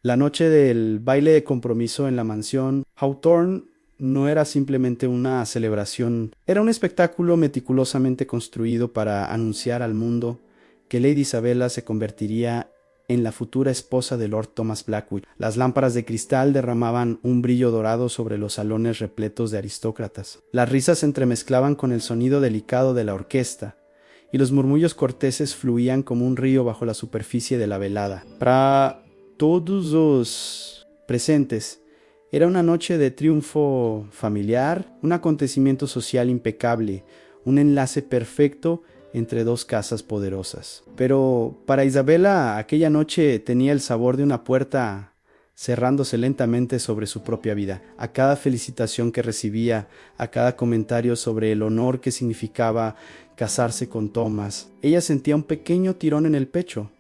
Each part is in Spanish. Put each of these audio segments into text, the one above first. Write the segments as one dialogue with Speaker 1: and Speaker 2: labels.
Speaker 1: La noche del baile de compromiso en la mansión Hawthorne no era simplemente una celebración, era un espectáculo meticulosamente construido para anunciar al mundo que Lady Isabella se convertiría en la futura esposa de Lord Thomas Blackwood. Las lámparas de cristal derramaban un brillo dorado sobre los salones repletos de aristócratas. Las risas se entremezclaban con el sonido delicado de la orquesta, y los murmullos corteses fluían como un río bajo la superficie de la velada. Para todos los presentes, era una noche de triunfo familiar, un acontecimiento social impecable, un enlace perfecto entre dos casas poderosas. Pero para Isabella aquella noche tenía el sabor de una puerta cerrándose lentamente sobre su propia vida. A cada felicitación que recibía, a cada comentario sobre el honor que significaba casarse con Thomas, ella sentía un pequeño tirón en el pecho,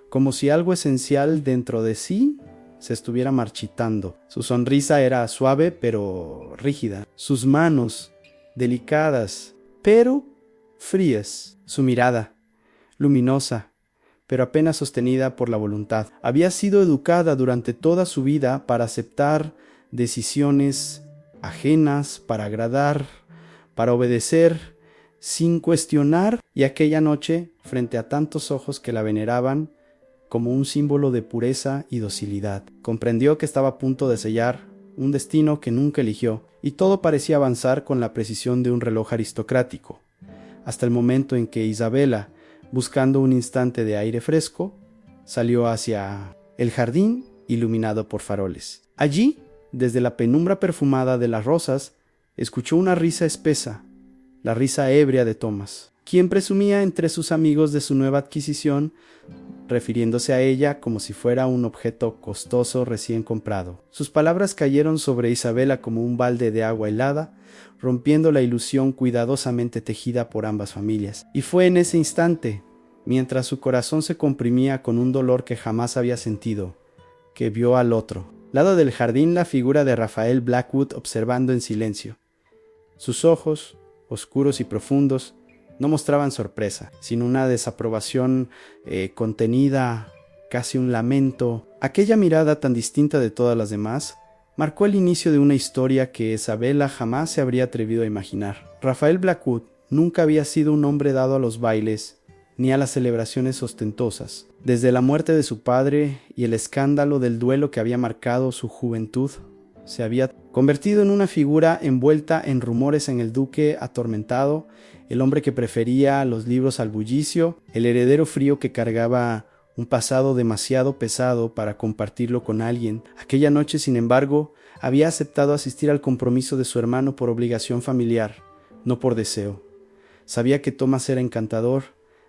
Speaker 1: como si algo esencial dentro de sí se estuviera marchitando. Su sonrisa era suave pero rígida, sus manos delicadas pero frías, su mirada luminosa pero apenas sostenida por la voluntad. Había sido educada durante toda su vida para aceptar decisiones ajenas, para agradar, para obedecer, sin cuestionar, y aquella noche, frente a tantos ojos que la veneraban como un símbolo de pureza y docilidad, comprendió que estaba a punto de sellar un destino que nunca eligió, y todo parecía avanzar con la precisión de un reloj aristocrático, hasta el momento en que Isabella, buscando un instante de aire fresco, salió hacia el jardín iluminado por faroles. Allí, desde la penumbra perfumada de las rosas, escuchó una risa espesa, la risa ebria de Thomas, quien presumía entre sus amigos de su nueva adquisición, refiriéndose a ella como si fuera un objeto costoso recién comprado. Sus palabras cayeron sobre Isabella como un balde de agua helada, rompiendo la ilusión cuidadosamente tejida por ambas familias. Y fue en ese instante, mientras su corazón se comprimía con un dolor que jamás había sentido, que vio al otro lado del jardín la figura de Raphael Blackwood observando en silencio. Sus ojos, oscuros y profundos, no mostraban sorpresa, sino una desaprobación contenida, casi un lamento. Aquella mirada tan distinta de todas las demás marcó el inicio de una historia que Isabella jamás se habría atrevido a imaginar. Raphael Blackwood nunca había sido un hombre dado a los bailes ni a las celebraciones ostentosas. Desde la muerte de su padre y el escándalo del duelo que había marcado su juventud, se había convertido en una figura envuelta en rumores, en el duque atormentado, el hombre que prefería los libros al bullicio, el heredero frío que cargaba un pasado demasiado pesado para compartirlo con alguien. Aquella noche, sin embargo, había aceptado asistir al compromiso de su hermano por obligación familiar, no por deseo. Sabía que Thomas era encantador,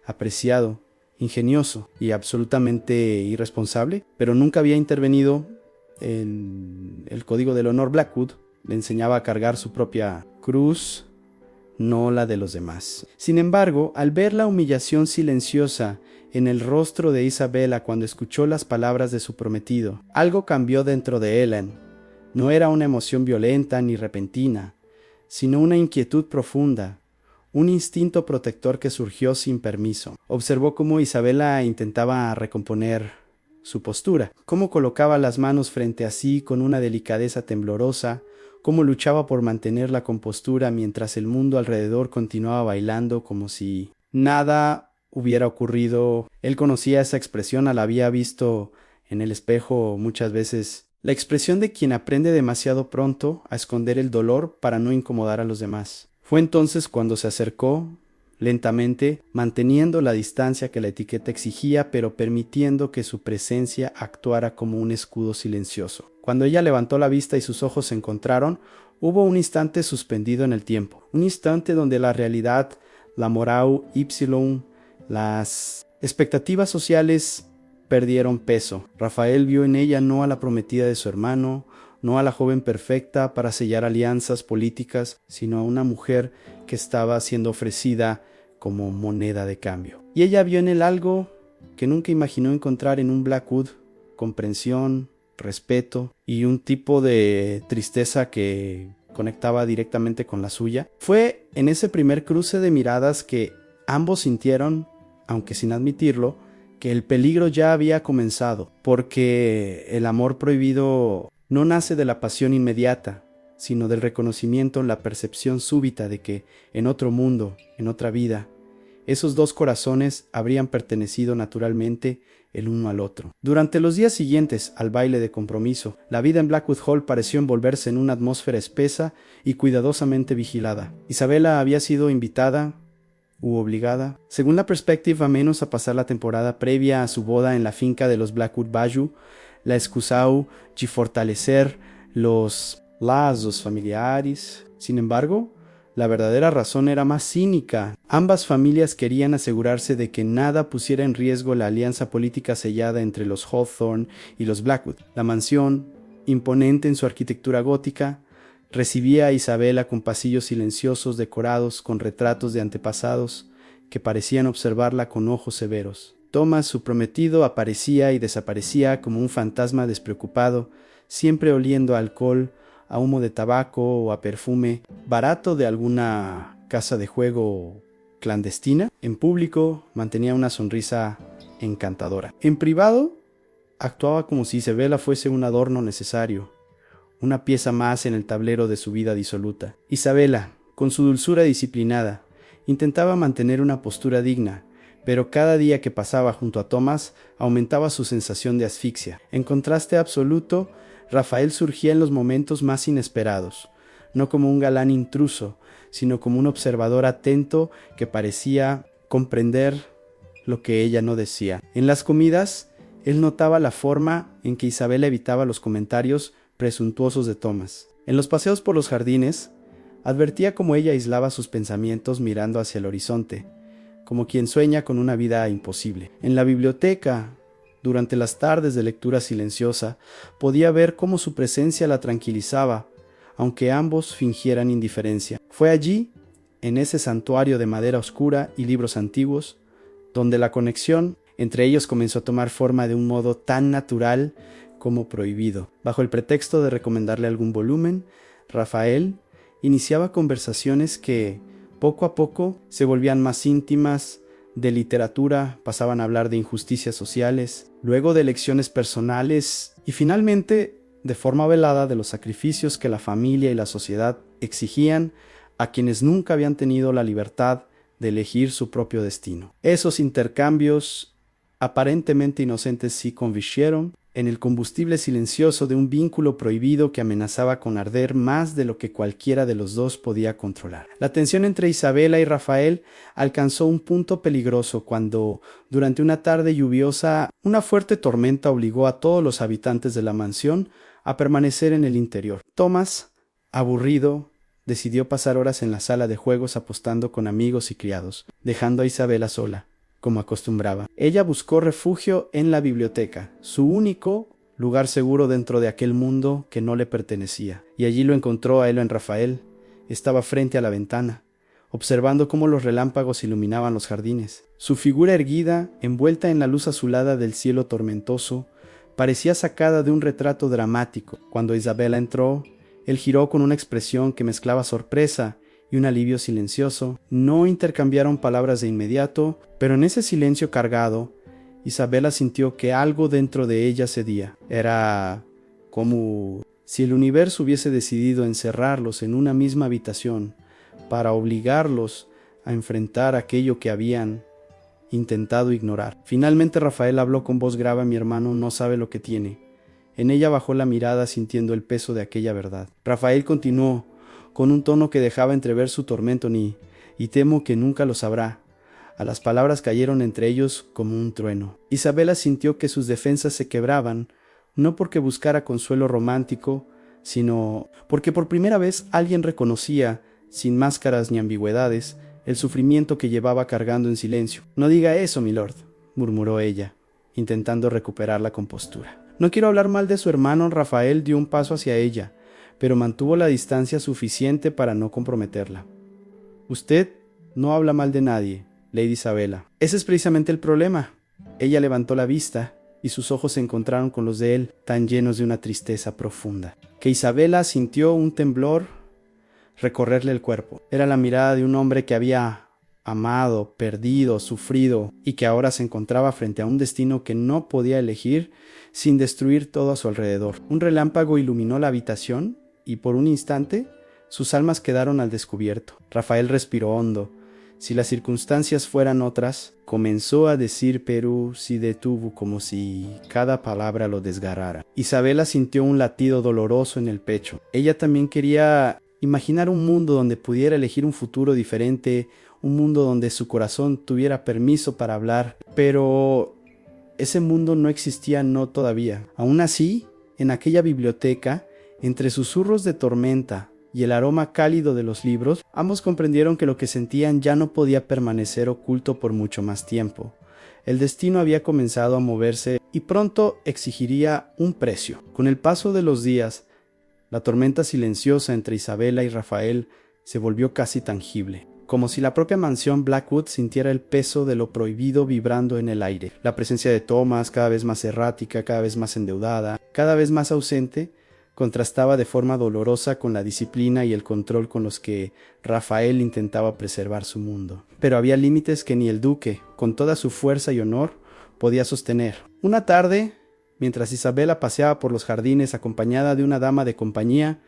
Speaker 1: apreciado, ingenioso y absolutamente irresponsable, pero nunca había intervenido en el código del honor. Blackwood le enseñaba a cargar su propia cruz, no la de los demás. Sin embargo, al ver la humillación silenciosa en el rostro de Isabella cuando escuchó las palabras de su prometido, algo cambió dentro de Ellen. No era una emoción violenta ni repentina, sino una inquietud profunda, un instinto protector que surgió sin permiso. Observó cómo Isabella intentaba recomponer su postura, cómo colocaba las manos frente a sí con una delicadeza temblorosa, cómo luchaba por mantener la compostura mientras el mundo alrededor continuaba bailando como si nada hubiera ocurrido. Él conocía esa expresión, la había visto en el espejo muchas veces, la expresión de quien aprende demasiado pronto a esconder el dolor para no incomodar a los demás. Fue entonces cuando se acercó lentamente, manteniendo la distancia que la etiqueta exigía, pero permitiendo que su presencia actuara como un escudo silencioso. Cuando ella levantó la vista y sus ojos se encontraron, hubo un instante suspendido en el tiempo, un instante donde la realidad, la moral ipsilon, las expectativas sociales perdieron peso. Rafael vio en ella no a la prometida de su hermano, no a la joven perfecta para sellar alianzas políticas, sino a una mujer que estaba siendo ofrecida como moneda de cambio. Y ella vio en él algo que nunca imaginó encontrar en un Blackwood: comprensión, respeto y un tipo de tristeza que conectaba directamente con la suya. Fue en ese primer cruce de miradas que ambos sintieron, aunque sin admitirlo, que el peligro ya había comenzado, porque el amor prohibido no nace de la pasión inmediata, sino del reconocimiento, la percepción súbita de que en otro mundo, en otra vida, esos dos corazones habrían pertenecido naturalmente el uno al otro. Durante los días siguientes al baile de compromiso, la vida en Blackwood Hall pareció envolverse en una atmósfera espesa y cuidadosamente vigilada. Isabella había sido invitada u obligada, según la perspectiva, menos a pasar la temporada previa a su boda en la finca de los Blackwood Bayou, la excusau de fortalecer los lazos familiares. Sin embargo, la verdadera razón era más cínica. Ambas familias querían asegurarse de que nada pusiera en riesgo la alianza política sellada entre los Hawthorne y los Blackwood. La mansión, imponente en su arquitectura gótica, recibía a Isabella con pasillos silenciosos decorados con retratos de antepasados que parecían observarla con ojos severos. Thomas, su prometido, aparecía y desaparecía como un fantasma despreocupado, siempre oliendo a alcohol, a humo de tabaco o a perfume barato de alguna casa de juego clandestina. En público mantenía una sonrisa encantadora. En privado actuaba como si Isabella fuese un adorno necesario, una pieza más en el tablero de su vida disoluta. Isabella, con su dulzura disciplinada, intentaba mantener una postura digna, pero cada día que pasaba junto a Thomas aumentaba su sensación de asfixia. En contraste absoluto, Rafael surgía en los momentos más inesperados, no como un galán intruso, sino como un observador atento que parecía comprender lo que ella no decía. En las comidas, él notaba la forma en que Isabella evitaba los comentarios presuntuosos de Thomas. En los paseos por los jardines, advertía cómo ella aislaba sus pensamientos mirando hacia el horizonte, como quien sueña con una vida imposible. En la biblioteca, durante las tardes de lectura silenciosa, podía ver cómo su presencia la tranquilizaba, aunque ambos fingieran indiferencia. Fue allí, en ese santuario de madera oscura y libros antiguos, donde la conexión entre ellos comenzó a tomar forma de un modo tan natural como prohibido. Bajo el pretexto de recomendarle algún volumen, Rafael iniciaba conversaciones que, poco a poco, se volvían más íntimas. De literatura pasaban a hablar de injusticias sociales, luego de elecciones personales y finalmente, de forma velada, de los sacrificios que la familia y la sociedad exigían a quienes nunca habían tenido la libertad de elegir su propio destino. Esos intercambios aparentemente inocentes sí convirtieron en el combustible silencioso de un vínculo prohibido que amenazaba con arder más de lo que cualquiera de los dos podía controlar. La tensión entre Isabella y Rafael alcanzó un punto peligroso cuando, durante una tarde lluviosa, una fuerte tormenta obligó a todos los habitantes de la mansión a permanecer en el interior. Thomas, aburrido, decidió pasar horas en la sala de juegos apostando con amigos y criados, dejando a Isabella sola, como acostumbraba. Ella buscó refugio en la biblioteca, su único lugar seguro dentro de aquel mundo que no le pertenecía, y allí lo encontró a él en Rafael. Estaba frente a la ventana, observando cómo los relámpagos iluminaban los jardines. Su figura erguida, envuelta en la luz azulada del cielo tormentoso, parecía sacada de un retrato dramático. Cuando Isabella entró, él giró con una expresión que mezclaba sorpresa y un alivio silencioso. No intercambiaron palabras de inmediato, pero en ese silencio cargado, Isabella sintió que algo dentro de ella cedía. Era como si el universo hubiese decidido encerrarlos en una misma habitación para obligarlos a enfrentar aquello que habían intentado ignorar. Finalmente Rafael habló con voz grave: mi hermano no sabe lo que tiene. En ella bajó la mirada sintiendo el peso de aquella verdad. Rafael continuó con un tono que dejaba entrever su tormento: y temo que nunca lo sabrá. A las palabras cayeron entre ellos como un trueno. Isabella sintió que sus defensas se quebraban, no porque buscara consuelo romántico, sino porque por primera vez alguien reconocía, sin máscaras ni ambigüedades, el sufrimiento que llevaba cargando en silencio. No diga eso, milord, murmuró ella, intentando recuperar la compostura. No quiero hablar mal de su hermano. Rafael dio un paso hacia ella, pero mantuvo la distancia suficiente para no comprometerla. Usted no habla mal de nadie, Lady Isabella. Ese es precisamente el problema. Ella levantó la vista y sus ojos se encontraron con los de él, tan llenos de una tristeza profunda, que Isabella sintió un temblor recorrerle el cuerpo. Era la mirada de un hombre que había amado, perdido, sufrido, y que ahora se encontraba frente a un destino que no podía elegir sin destruir todo a su alrededor. Un relámpago iluminó la habitación y por un instante sus almas quedaron al descubierto. Rafael respiró hondo. Si las circunstancias fueran otras, comenzó a decir, pero se detuvo como si cada palabra lo desgarrara. Isabela sintió un latido doloroso en el pecho. Ella también quería imaginar un mundo donde pudiera elegir un futuro diferente, un mundo donde su corazón tuviera permiso para hablar, pero ese mundo no existía todavía. Aún así, en aquella biblioteca, entre susurros de tormenta y el aroma cálido de los libros, ambos comprendieron que lo que sentían ya no podía permanecer oculto por mucho más tiempo. El destino había comenzado a moverse y pronto exigiría un precio. Con el paso de los días, la tormenta silenciosa entre Isabela y Rafael se volvió casi tangible, como si la propia mansión Blackwood sintiera el peso de lo prohibido vibrando en el aire. La presencia de Thomas, cada vez más errática, cada vez más endeudada, cada vez más ausente, contrastaba de forma dolorosa con la disciplina y el control con los que Rafael intentaba preservar su mundo. Pero había límites que ni el duque, con toda su fuerza y honor, podía sostener. Una tarde, mientras Isabela paseaba por los jardines acompañada de una dama de compañía,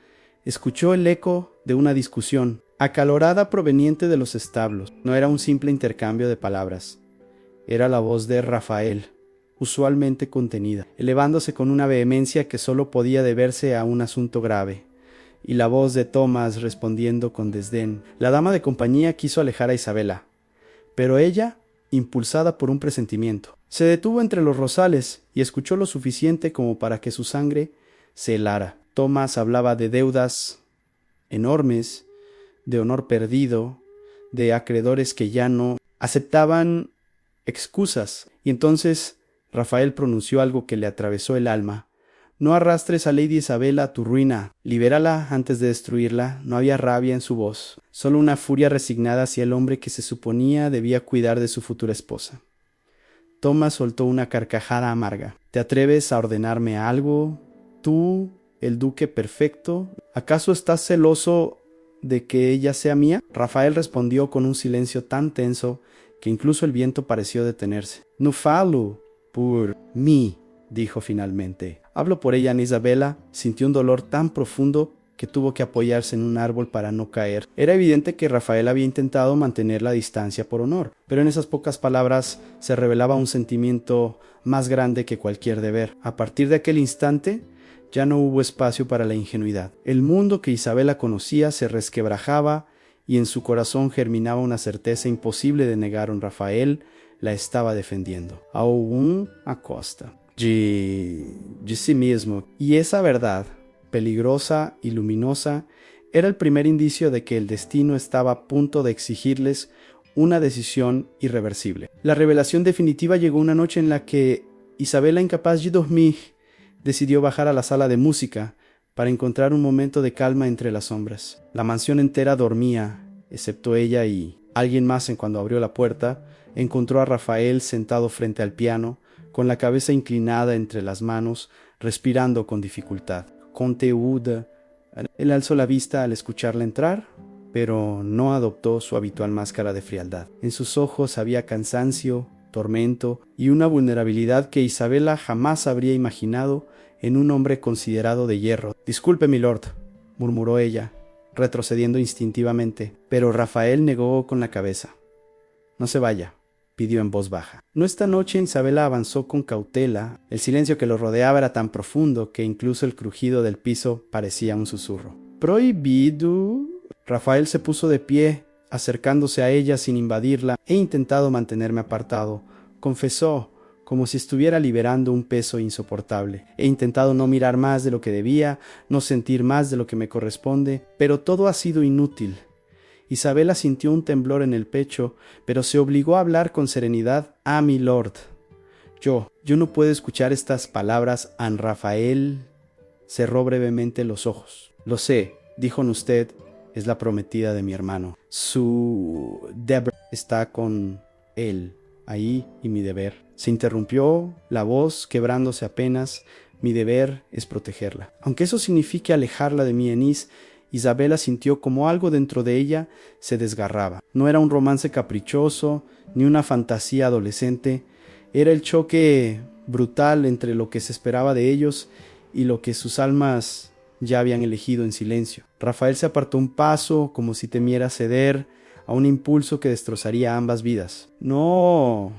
Speaker 1: escuchó el eco de una discusión, acalorada proveniente de los establos. No era un simple intercambio de palabras. Era la voz de Rafael, usualmente contenida, elevándose con una vehemencia que solo podía deberse a un asunto grave, y la voz de Thomas respondiendo con desdén. La dama de compañía quiso alejar a Isabela, pero ella, impulsada por un presentimiento, se detuvo entre los rosales y escuchó lo suficiente como para que su sangre se helara. Thomas hablaba de deudas enormes, de honor perdido, de acreedores que ya no aceptaban excusas, y entonces Rafael pronunció algo que le atravesó el alma. No arrastres a Lady Isabela a tu ruina, libérala antes de destruirla. No había rabia en su voz, solo una furia resignada hacia el hombre que se suponía debía cuidar de su futura esposa. Thomas soltó una carcajada amarga. ¿Te atreves a ordenarme algo? ¿Tú, el duque perfecto? ¿Acaso estás celoso de que ella sea mía? Rafael respondió con un silencio tan tenso que incluso el viento pareció detenerse. No falo por mí, dijo finalmente. Hablo por ella. Ana Isabela sintió un dolor tan profundo que tuvo que apoyarse en un árbol para no caer. Era evidente que Rafael había intentado mantener la distancia por honor, pero en esas pocas palabras se revelaba un sentimiento más grande que cualquier deber. A partir de aquel instante, ya no hubo espacio para la ingenuidad. El mundo que Isabela conocía se resquebrajaba y en su corazón germinaba una certeza imposible de negar. Rafael la estaba defendiendo, aún a costa de sí mismo. Y esa verdad, peligrosa y luminosa, era el primer indicio de que el destino estaba a punto de exigirles una decisión irreversible. La revelación definitiva llegó una noche en la que Isabela, incapaz de dormir, decidió bajar a la sala de música para encontrar un momento de calma entre las sombras. La mansión entera dormía, excepto ella, y alguien más, en cuando abrió la puerta, encontró a Rafael sentado frente al piano, con la cabeza inclinada entre las manos, respirando con dificultad. Conteúda. Él alzó la vista al escucharla entrar, pero no adoptó su habitual máscara de frialdad. En sus ojos había cansancio, tormento y una vulnerabilidad que Isabela jamás habría imaginado en un hombre considerado de hierro. «Disculpe, milord», murmuró ella, retrocediendo instintivamente, pero Rafael negó con la cabeza. «No se vaya», pidió en voz baja. No, esta noche Isabela avanzó con cautela. El silencio que lo rodeaba era tan profundo que incluso el crujido del piso parecía un susurro. «Prohibido». Rafael se puso de pie, acercándose a ella sin invadirla. «He intentado mantenerme apartado», confesó, como si estuviera liberando un peso insoportable. «He intentado no mirar más de lo que debía, no sentir más de lo que me corresponde, pero todo ha sido inútil». Isabela sintió un temblor en el pecho, pero se obligó a hablar con serenidad. «Ah, mi lord, yo no puedo escuchar estas palabras». An Rafael cerró brevemente los ojos. «Lo sé», dijo, «usted es la prometida de mi hermano. Su Deborah está con él ahí, y mi deber». Se interrumpió, la voz quebrándose apenas. «Mi deber es protegerla. Aunque eso signifique alejarla de mí, Enís, Isabela sintió como algo dentro de ella se desgarraba. No era un romance caprichoso, ni una fantasía adolescente, era el choque brutal entre lo que se esperaba de ellos y lo que sus almas ya habían elegido en silencio. Rafael se apartó un paso, como si temiera ceder a un impulso que destrozaría ambas vidas. No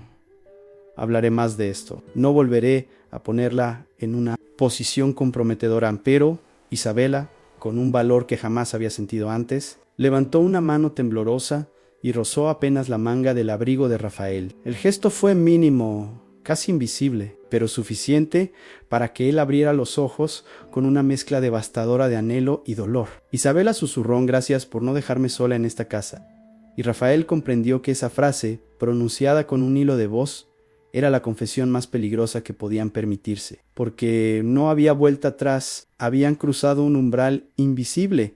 Speaker 1: hablaré más de esto, no volveré a ponerla en una posición comprometedora, pero Isabela, con un valor que jamás había sentido antes, levantó una mano temblorosa y rozó apenas la manga del abrigo de Rafael. El gesto fue mínimo, casi invisible, pero suficiente para que él abriera los ojos con una mezcla devastadora de anhelo y dolor. Isabela susurró un gracias por no dejarme sola en esta casa, y Rafael comprendió que esa frase, pronunciada con un hilo de voz, era la confesión más peligrosa que podían permitirse, porque no había vuelta atrás, habían cruzado un umbral invisible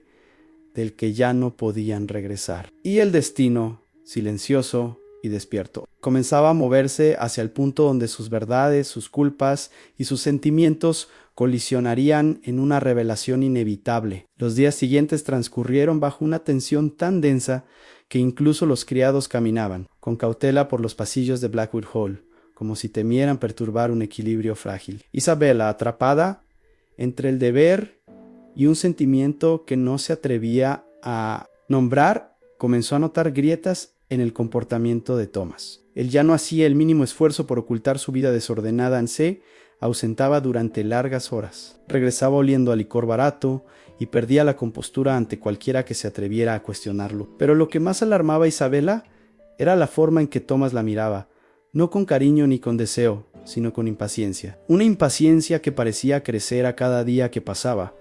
Speaker 1: del que ya no podían regresar. Y el destino, silencioso y despierto, comenzaba a moverse hacia el punto donde sus verdades, sus culpas y sus sentimientos colisionarían en una revelación inevitable. Los días siguientes transcurrieron bajo una tensión tan densa que incluso los criados caminaban, con cautela por los pasillos de Blackwood Hall, como si temieran perturbar un equilibrio frágil. Isabela, atrapada entre el deber y un sentimiento que no se atrevía a nombrar, comenzó a notar grietas en el comportamiento de Thomas. Él ya no hacía el mínimo esfuerzo por ocultar su vida desordenada, se ausentaba durante largas horas. Regresaba oliendo a licor barato y perdía la compostura ante cualquiera que se atreviera a cuestionarlo. Pero lo que más alarmaba a Isabela era la forma en que Thomas la miraba, no con cariño ni con deseo, sino con impaciencia. Una impaciencia que parecía crecer a cada día que pasaba,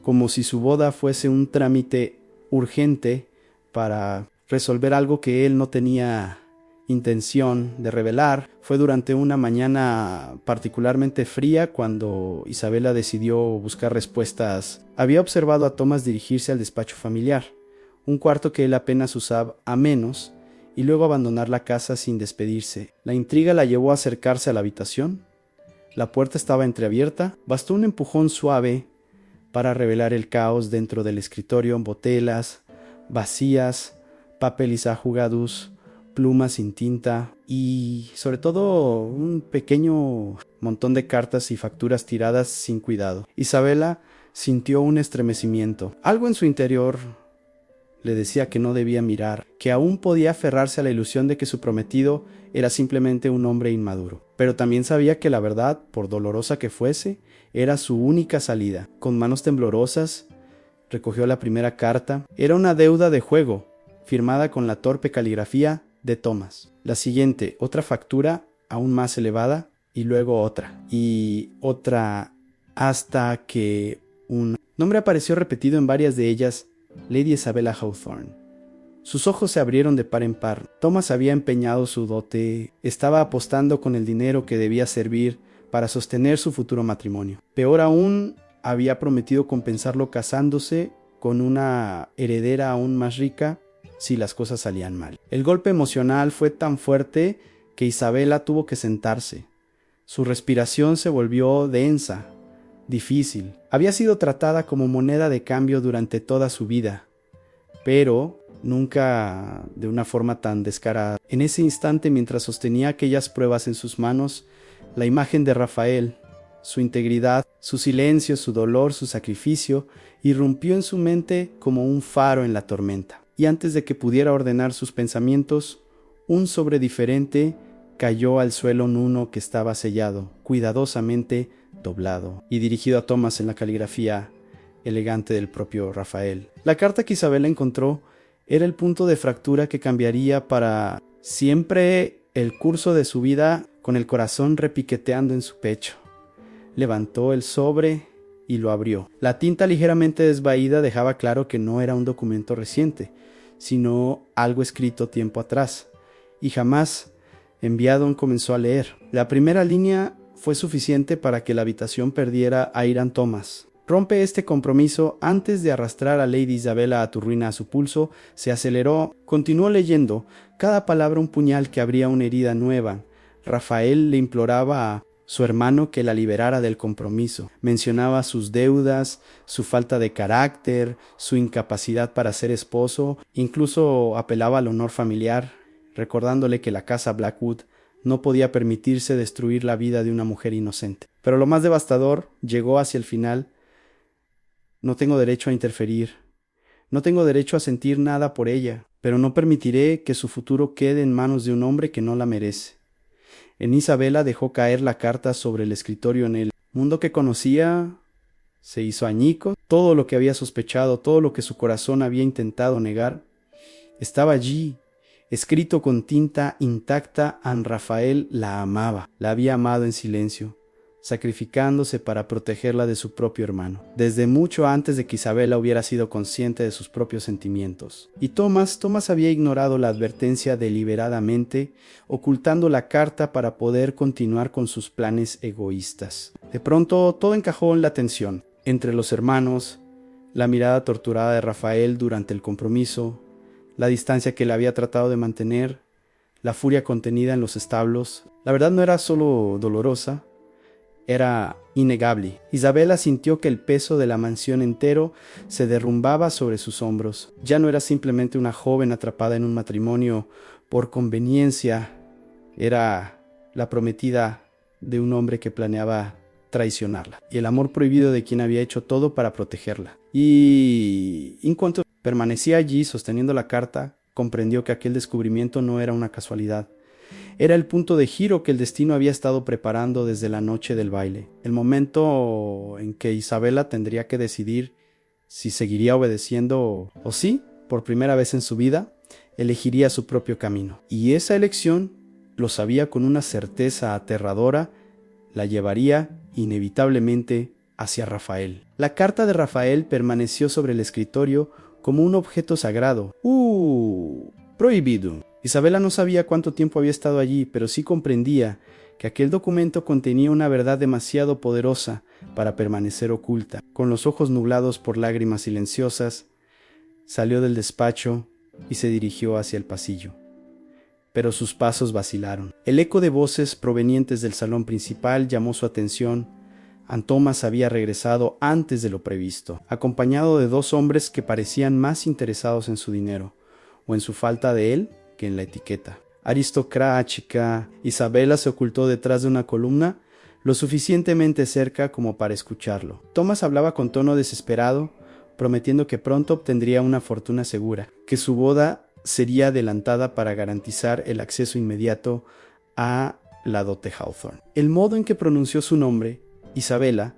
Speaker 1: como si su boda fuese un trámite urgente para resolver algo que él no tenía intención de revelar. Fue durante una mañana particularmente fría cuando Isabela decidió buscar respuestas. Había observado a Thomas dirigirse al despacho familiar, un cuarto que él apenas usaba a menos, y luego abandonar la casa sin despedirse. La intriga la llevó a acercarse a la habitación. La puerta estaba entreabierta. Bastó un empujón suave para revelar el caos dentro del escritorio: botelas vacías, papeles ajugados, plumas sin tinta y sobre todo un pequeño montón de cartas y facturas tiradas sin cuidado. Isabela sintió un estremecimiento. Algo en su interior le decía que no debía mirar, que aún podía aferrarse a la ilusión de que su prometido era simplemente un hombre inmaduro. Pero también sabía que la verdad, por dolorosa que fuese, era su única salida. Con manos temblorosas, recogió la primera carta. Era una deuda de juego, firmada con la torpe caligrafía de Thomas. La siguiente, otra factura aún más elevada, y luego otra, y otra, hasta que un nombre apareció repetido en varias de ellas: Lady Isabella Hawthorne. Sus ojos se abrieron de par en par. Thomas había empeñado su dote, estaba apostando con el dinero que debía servir para sostener su futuro matrimonio. Peor aún, había prometido compensarlo casándose con una heredera aún más rica si las cosas salían mal. El golpe emocional fue tan fuerte que Isabela tuvo que sentarse. Su respiración se volvió densa, difícil. Había sido tratada como moneda de cambio durante toda su vida, pero nunca de una forma tan descarada. En ese instante, mientras sostenía aquellas pruebas en sus manos, la imagen de Rafael, su integridad, su silencio, su dolor, su sacrificio, irrumpió en su mente como un faro en la tormenta. Y antes de que pudiera ordenar sus pensamientos, un sobre diferente cayó al suelo en uno que estaba sellado, cuidadosamente doblado y dirigido a Thomas en la caligrafía elegante del propio Rafael. La carta que Isabela encontró era el punto de fractura que cambiaría para siempre el curso de su vida, con el corazón repiqueteando en su pecho. Levantó el sobre y lo abrió. La tinta ligeramente desvaída dejaba claro que no era un documento reciente, sino algo escrito tiempo atrás, y jamás enviado. Comenzó a leer. La primera línea fue suficiente para que la habitación perdiera a Hiram Thomas. Rompe este compromiso antes de arrastrar a Lady Isabella a tu ruina a su pulso. Se aceleró, continuó leyendo, cada palabra un puñal que abría una herida nueva. Rafael le imploraba su hermano que la liberara del compromiso. Mencionaba sus deudas, su falta de carácter, su incapacidad para ser esposo, incluso apelaba al honor familiar, recordándole que la casa Blackwood no podía permitirse destruir la vida de una mujer inocente. Pero lo más devastador llegó hacia el final. No tengo derecho a interferir, no tengo derecho a sentir nada por ella, pero no permitiré que su futuro quede en manos de un hombre que no la merece. En Isabela dejó caer la carta sobre el escritorio. En el mundo que conocía se hizo añicos. Todo lo que había sospechado, todo lo que su corazón había intentado negar, estaba allí, escrito con tinta intacta. An Rafael la amaba, la había amado en silencio, sacrificándose para protegerla de su propio hermano, desde mucho antes de que Isabela hubiera sido consciente de sus propios sentimientos. Y Thomas había ignorado la advertencia deliberadamente, ocultando la carta para poder continuar con sus planes egoístas. De pronto todo encajó en la tensión entre los hermanos, la mirada torturada de Rafael durante el compromiso, la distancia que él había tratado de mantener, la furia contenida en los establos. La verdad no era solo dolorosa, era innegable. Isabela sintió que el peso de la mansión entero se derrumbaba sobre sus hombros. Ya no era simplemente una joven atrapada en un matrimonio por conveniencia, era la prometida de un hombre que planeaba traicionarla, y el amor prohibido de quien había hecho todo para protegerla. Y en cuanto permanecía allí sosteniendo la carta, comprendió que aquel descubrimiento no era una casualidad. Era el punto de giro que el destino había estado preparando desde la noche del baile, el momento en que Isabela tendría que decidir si seguiría obedeciendo o si, por primera vez en su vida, elegiría su propio camino. Y esa elección, lo sabía con una certeza aterradora, la llevaría inevitablemente hacia Rafael. La carta de Rafael permaneció sobre el escritorio como un objeto sagrado. Prohibido. Isabela no sabía cuánto tiempo había estado allí, pero sí comprendía que aquel documento contenía una verdad demasiado poderosa para permanecer oculta. Con los ojos nublados por lágrimas silenciosas, salió del despacho y se dirigió hacia el pasillo. Pero sus pasos vacilaron. El eco de voces provenientes del salón principal llamó su atención. Thomas había regresado antes de lo previsto, acompañado de dos hombres que parecían más interesados en su dinero, o en su falta de él, que en la etiqueta. Aristocrática, Isabela se ocultó detrás de una columna, lo suficientemente cerca como para escucharlo. Thomas hablaba con tono desesperado, prometiendo que pronto obtendría una fortuna segura, que su boda sería adelantada para garantizar el acceso inmediato a la dote Hawthorne. El modo en que pronunció su nombre, Isabela,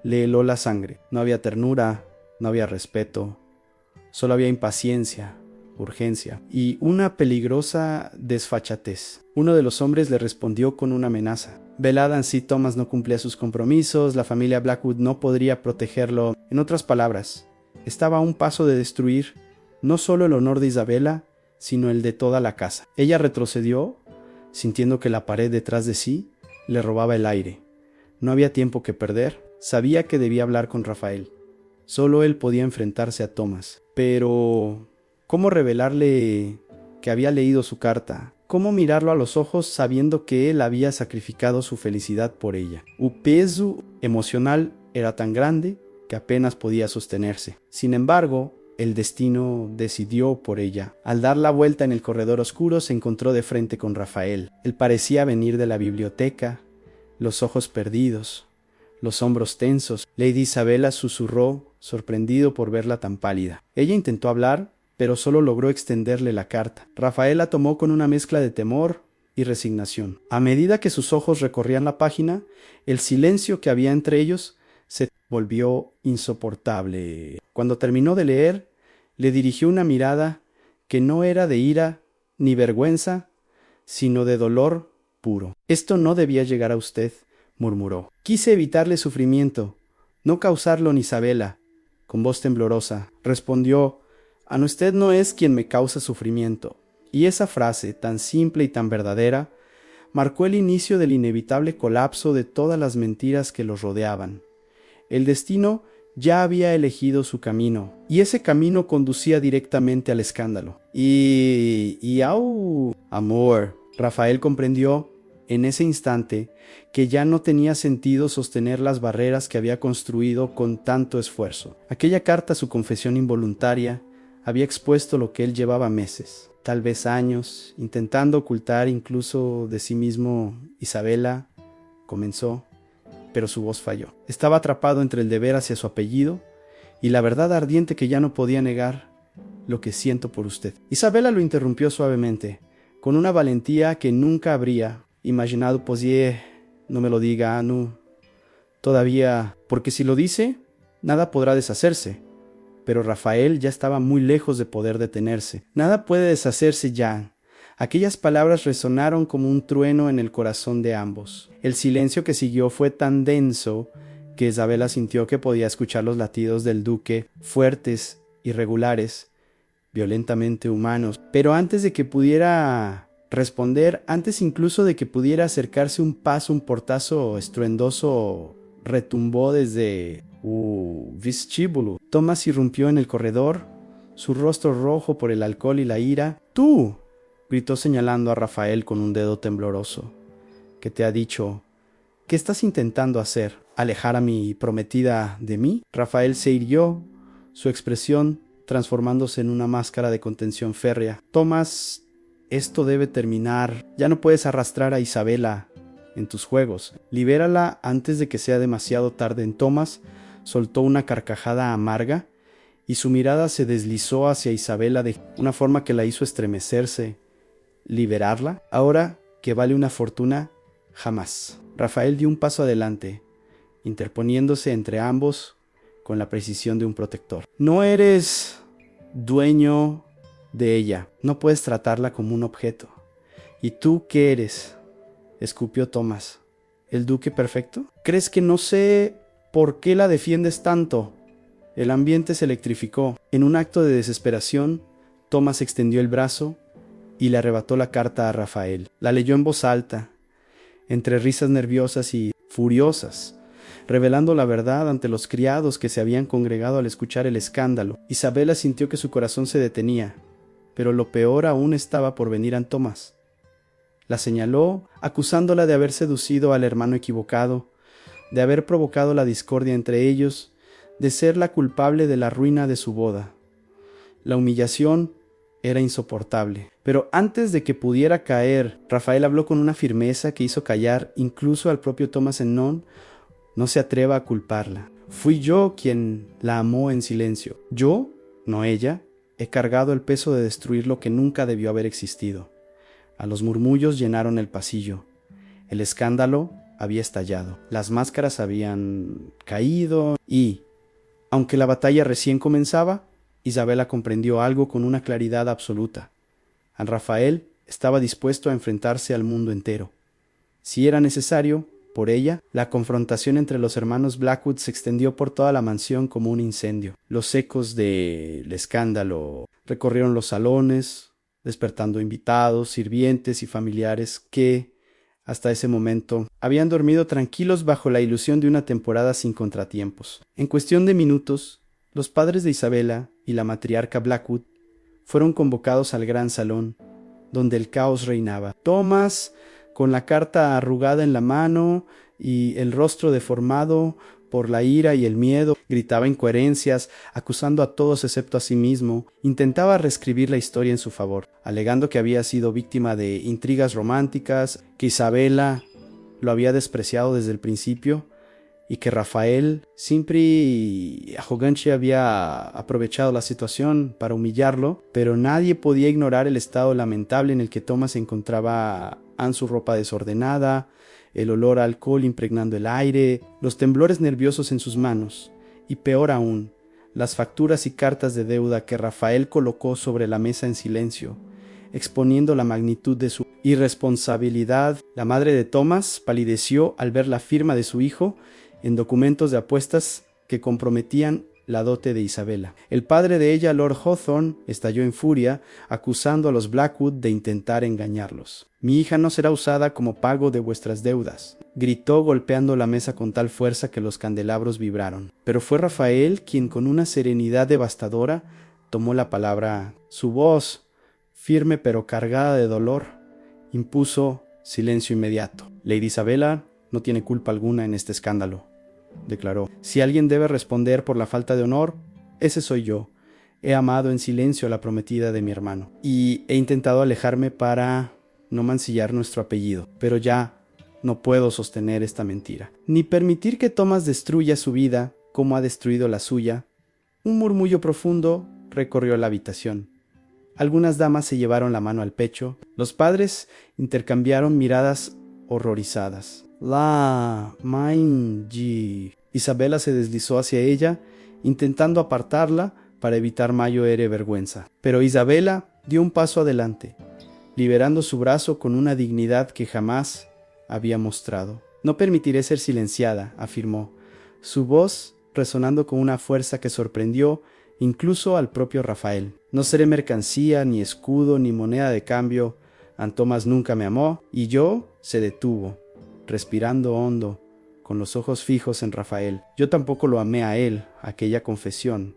Speaker 1: le heló la sangre. No había ternura, no había respeto, solo había impaciencia, urgencia y una peligrosa desfachatez. Uno de los hombres le respondió con una amenaza. Velada si Thomas no cumplía sus compromisos, la familia Blackwood no podría protegerlo. En otras palabras, estaba a un paso de destruir no solo el honor de Isabela, sino el de toda la casa. Ella retrocedió, sintiendo que la pared detrás de sí le robaba el aire. No había tiempo que perder. Sabía que debía hablar con Rafael. Solo él podía enfrentarse a Thomas. Pero ¿cómo revelarle que había leído su carta? ¿Cómo mirarlo a los ojos sabiendo que él había sacrificado su felicidad por ella? El peso emocional era tan grande que apenas podía sostenerse. Sin embargo, el destino decidió por ella. Al dar la vuelta en el corredor oscuro se encontró de frente con Rafael. Él parecía venir de la biblioteca, los ojos perdidos, los hombros tensos. Lady Isabela susurró, sorprendido por verla tan pálida. Ella intentó hablar, pero solo logró extenderle la carta. Rafael la tomó con una mezcla de temor y resignación. A medida que sus ojos recorrían la página, el silencio que había entre ellos se volvió insoportable. Cuando terminó de leer, le dirigió una mirada que no era de ira ni vergüenza, sino de dolor puro. «Esto no debía llegar a usted», murmuró. «Quise evitarle sufrimiento, no causarlo ni Isabela». Con voz temblorosa respondió: «Usted no es quien me causa sufrimiento». Y esa frase, tan simple y tan verdadera, marcó el inicio del inevitable colapso de todas las mentiras que los rodeaban. El destino ya había elegido su camino, y ese camino conducía directamente al escándalo. Amor, Rafael comprendió en ese instante que ya no tenía sentido sostener las barreras que había construido con tanto esfuerzo. Aquella carta, su confesión involuntaria, había expuesto lo que él llevaba meses, tal vez años, intentando ocultar incluso de sí mismo. Isabela comenzó, pero su voz falló. Estaba atrapado entre el deber hacia su apellido y la verdad ardiente que ya no podía negar: lo que siento por usted. Isabela lo interrumpió suavemente, con una valentía que nunca habría imaginado. No me lo diga, Anu, todavía, porque si lo dice, nada podrá deshacerse. Pero Rafael ya estaba muy lejos de poder detenerse. Nada puede deshacerse ya. Aquellas palabras resonaron como un trueno en el corazón de ambos. El silencio que siguió fue tan denso que Isabela sintió que podía escuchar los latidos del duque, fuertes, irregulares, violentamente humanos. Pero antes de que pudiera responder, antes incluso de que pudiera acercarse un paso, un portazo estruendoso retumbó desde vestíbulo. Thomas irrumpió en el corredor, su rostro rojo por el alcohol y la ira. «¡Tú!», gritó señalando a Rafael con un dedo tembloroso. «¿Qué te ha dicho? ¿Qué estás intentando hacer? ¿Alejar a mi prometida de mí?». Rafael se irguió, su expresión transformándose en una máscara de contención férrea. «Thomas, esto debe terminar. Ya no puedes arrastrar a Isabela en tus juegos. Libérala antes de que sea demasiado tarde». Thomas soltó una carcajada amarga y su mirada se deslizó hacia Isabela de una forma que la hizo estremecerse. ¿Liberarla? Ahora que vale una fortuna, jamás. Rafael dio un paso adelante, interponiéndose entre ambos con la precisión de un protector. «No eres dueño de ella. No puedes tratarla como un objeto». «¿Y tú qué eres?», escupió Thomas. «¿El duque perfecto? ¿Crees que no sé por qué la defiendes tanto?». El ambiente se electrificó. En un acto de desesperación, Thomas extendió el brazo y le arrebató la carta a Rafael. La leyó en voz alta, entre risas nerviosas y furiosas, revelando la verdad ante los criados que se habían congregado al escuchar el escándalo. Isabela sintió que su corazón se detenía, pero lo peor aún estaba por venir a Thomas. La señaló, acusándola de haber seducido al hermano equivocado, de haber provocado la discordia entre ellos, de ser la culpable de la ruina de su boda. La humillación era insoportable. Pero antes de que pudiera caer, Rafael habló con una firmeza que hizo callar incluso al propio Thomas Ennon. «No se atreva a culparla. Fui yo quien la amó en silencio. Yo, no ella, he cargado el peso de destruir lo que nunca debió haber existido». A los murmullos llenaron el pasillo. El escándalo había estallado. Las máscaras habían caído y, aunque la batalla recién comenzaba, Isabela comprendió algo con una claridad absoluta. Al Rafael estaba dispuesto a enfrentarse al mundo entero. Si era necesario, por ella, la confrontación entre los hermanos Blackwood se extendió por toda la mansión como un incendio. Los ecos del escándalo recorrieron los salones, despertando invitados, sirvientes y familiares que, hasta ese momento, habían dormido tranquilos bajo la ilusión de una temporada sin contratiempos. En cuestión de minutos, los padres de Isabela y la matriarca Blackwood fueron convocados al gran salón, donde el caos reinaba. Thomas, con la carta arrugada en la mano y el rostro deformado por la ira y el miedo, gritaba incoherencias, acusando a todos excepto a sí mismo. Intentaba reescribir la historia en su favor, alegando que había sido víctima de intrigas románticas, que Isabela lo había despreciado desde el principio y que Rafael, siempre arrogante, había aprovechado la situación para humillarlo, pero nadie podía ignorar el estado lamentable en el que Thomas se encontraba, en su ropa desordenada, el olor a alcohol impregnando el aire, los temblores nerviosos en sus manos, y peor aún, las facturas y cartas de deuda que Rafael colocó sobre la mesa en silencio, exponiendo la magnitud de su irresponsabilidad. La madre de Thomas palideció al ver la firma de su hijo en documentos de apuestas que comprometían la dote de Isabela. El padre de ella, Lord Hawthorne, estalló en furia, acusando a los Blackwood de intentar engañarlos. «Mi hija no será usada como pago de vuestras deudas», gritó golpeando la mesa con tal fuerza que los candelabros vibraron. Pero fue Rafael quien, con una serenidad devastadora, tomó la palabra. Su voz, firme pero cargada de dolor, impuso Silencio inmediato. Lady Isabela no tiene culpa alguna en este escándalo, declaró. Si alguien debe responder por la falta de honor, ese soy yo. He amado en silencio a la prometida de mi hermano y he intentado alejarme para no mancillar nuestro apellido, pero ya no puedo sostener esta mentira, ni permitir que Thomas destruya su vida como ha destruido la suya. Un murmullo profundo recorrió la habitación. Algunas damas se llevaron la mano al pecho. Los padres intercambiaron miradas horrorizadas. La Mainji. Isabela se deslizó hacia ella, intentando apartarla para evitar mayor vergüenza. Pero Isabela dio un paso adelante, liberando su brazo con una dignidad que jamás había mostrado. No permitiré ser silenciada, afirmó, su voz resonando con una fuerza que sorprendió incluso al propio Rafael. No seré mercancía, ni escudo, ni moneda de cambio. Thomas nunca me amó. Y yo se detuvo, respirando hondo, con los ojos fijos en Rafael. Yo tampoco lo amé a él. Aquella confesión,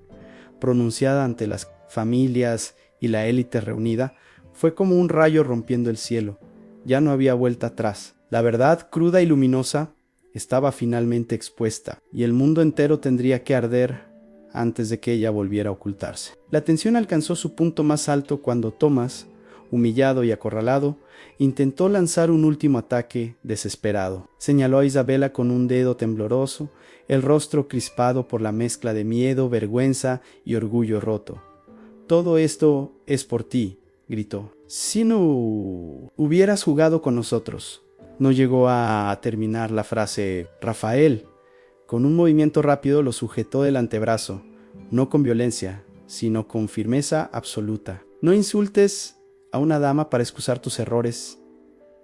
Speaker 1: pronunciada ante las familias y la élite reunida, fue como un rayo rompiendo el cielo. Ya no había vuelta atrás. La verdad, cruda y luminosa, estaba finalmente expuesta, y el mundo entero tendría que arder antes de que ella volviera a ocultarse. La tensión alcanzó su punto más alto cuando Thomas, humillado y acorralado, intentó lanzar un último ataque desesperado. Señaló a Isabela con un dedo tembloroso, el rostro crispado por la mezcla de miedo, vergüenza y orgullo roto. «Todo esto es por ti», gritó. «Si no hubieras jugado con nosotros». No llegó a terminar la frase. Rafael, con un movimiento rápido, lo sujetó del antebrazo, no con violencia, sino con firmeza absoluta. «No insultes a una dama para excusar tus errores»,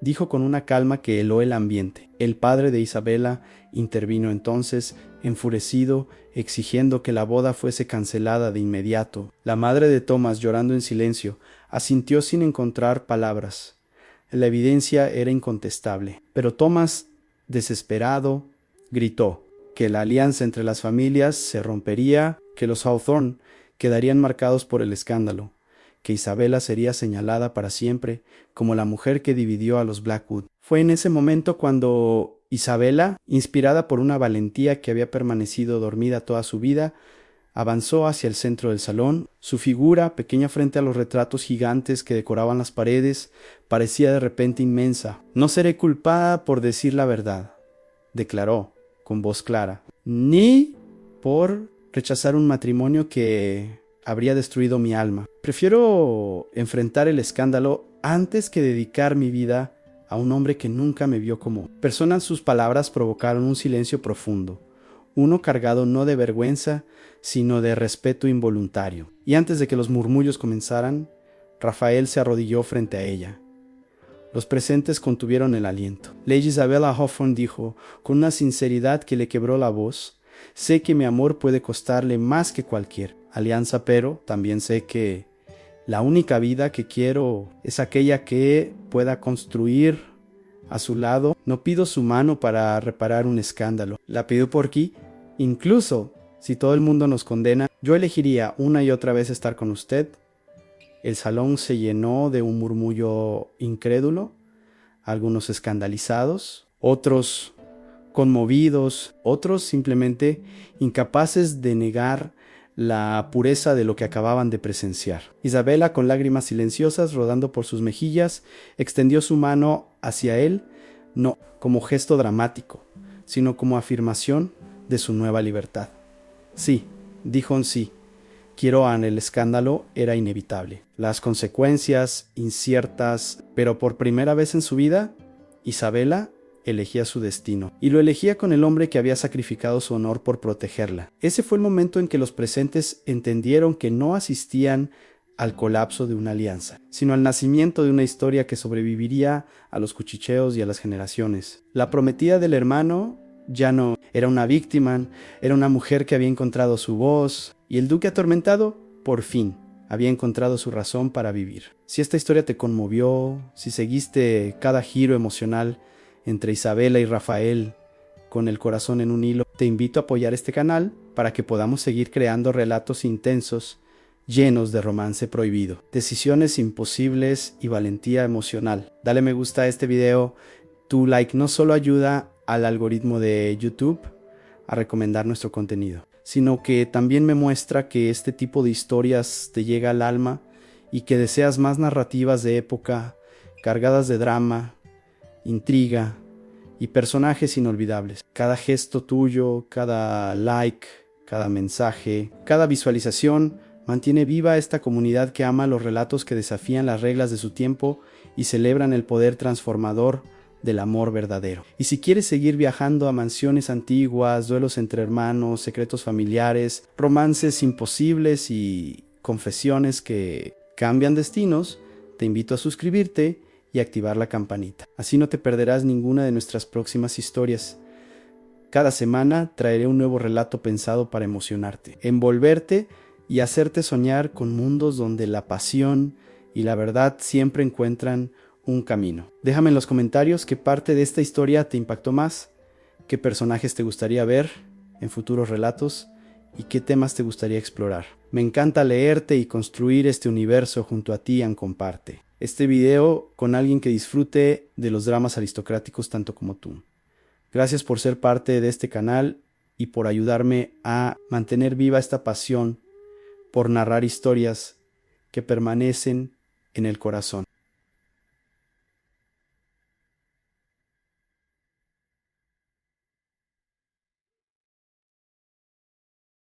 Speaker 1: dijo con una calma que heló el ambiente. El padre de Isabela intervino entonces, enfurecido, exigiendo que la boda fuese cancelada de inmediato. La madre de Thomas, llorando en silencio, asintió sin encontrar palabras. La evidencia era incontestable, pero Thomas, desesperado, gritó que la alianza entre las familias se rompería, que los Hawthorne quedarían marcados por el escándalo, que Isabela sería señalada para siempre como la mujer que dividió a los Blackwood. Fue en ese momento cuando Isabela, inspirada por una valentía que había permanecido dormida toda su vida, avanzó hacia el centro del salón. Su figura, pequeña frente a los retratos gigantes que decoraban las paredes, parecía de repente inmensa. «No seré culpada por decir la verdad», declaró con voz clara, «ni por rechazar un matrimonio que habría destruido mi alma. Prefiero enfrentar el escándalo antes que dedicar mi vida a un hombre que nunca me vio como». Personas, sus palabras provocaron un silencio profundo, uno cargado no de vergüenza, sino de respeto involuntario. Y antes de que los murmullos comenzaran, Rafael se arrodilló frente a ella. Los presentes contuvieron el aliento. Lady Isabella Hawthorne dijo, con una sinceridad que le quebró la voz, «Sé que mi amor puede costarle más que cualquier alianza, pero también sé que la única vida que quiero es aquella que pueda construir a su lado. No pido su mano para reparar un escándalo. La pido por aquí. Incluso si todo el mundo nos condena, yo elegiría una y otra vez estar con usted». El salón se llenó de un murmullo incrédulo, algunos escandalizados, otros conmovidos, otros simplemente incapaces de negar la pureza de lo que acababan de presenciar. Isabela, con lágrimas silenciosas rodando por sus mejillas, extendió su mano hacia él, no como gesto dramático, sino como afirmación de su nueva libertad. «Sí», dijo en sí, Quiroan, el escándalo era inevitable. Las consecuencias inciertas, pero por primera vez en su vida, Isabela elegía su destino, y lo elegía con el hombre que había sacrificado su honor por protegerla. Ese fue el momento en que los presentes entendieron que no asistían al colapso de una alianza, sino al nacimiento de una historia que sobreviviría a los cuchicheos y a las generaciones. La prometida del hermano ya no era una víctima, era una mujer que había encontrado su voz, y el duque atormentado, por fin, había encontrado su razón para vivir. Si esta historia te conmovió, si seguiste cada giro emocional entre Isabela y Rafael con el corazón en un hilo, te invito a apoyar este canal para que podamos seguir creando relatos intensos llenos de romance prohibido, decisiones imposibles y valentía emocional. Dale me gusta a este video. Tu like no solo ayuda al algoritmo de YouTube a recomendar nuestro contenido, sino que también me muestra que este tipo de historias te llega al alma y que deseas más narrativas de época, cargadas de drama, intriga y personajes inolvidables. Cada gesto tuyo, cada like, cada mensaje, cada visualización mantiene viva esta comunidad que ama los relatos que desafían las reglas de su tiempo y celebran el poder transformador del amor verdadero. Y si quieres seguir viajando a mansiones antiguas, duelos entre hermanos, secretos familiares, romances imposibles y confesiones que cambian destinos, te invito a suscribirte y activar la campanita. Así no te perderás ninguna de nuestras próximas historias. Cada semana traeré un nuevo relato pensado para emocionarte, envolverte y hacerte soñar con mundos donde la pasión y la verdad siempre encuentran un camino. Déjame en los comentarios qué parte de esta historia te impactó más, qué personajes te gustaría ver en futuros relatos y qué temas te gustaría explorar. Me encanta leerte y construir este universo junto a ti en Comparte este video con alguien que disfrute de los dramas aristocráticos tanto como tú. Gracias por ser parte de este canal y por ayudarme a mantener viva esta pasión por narrar historias que permanecen en el corazón.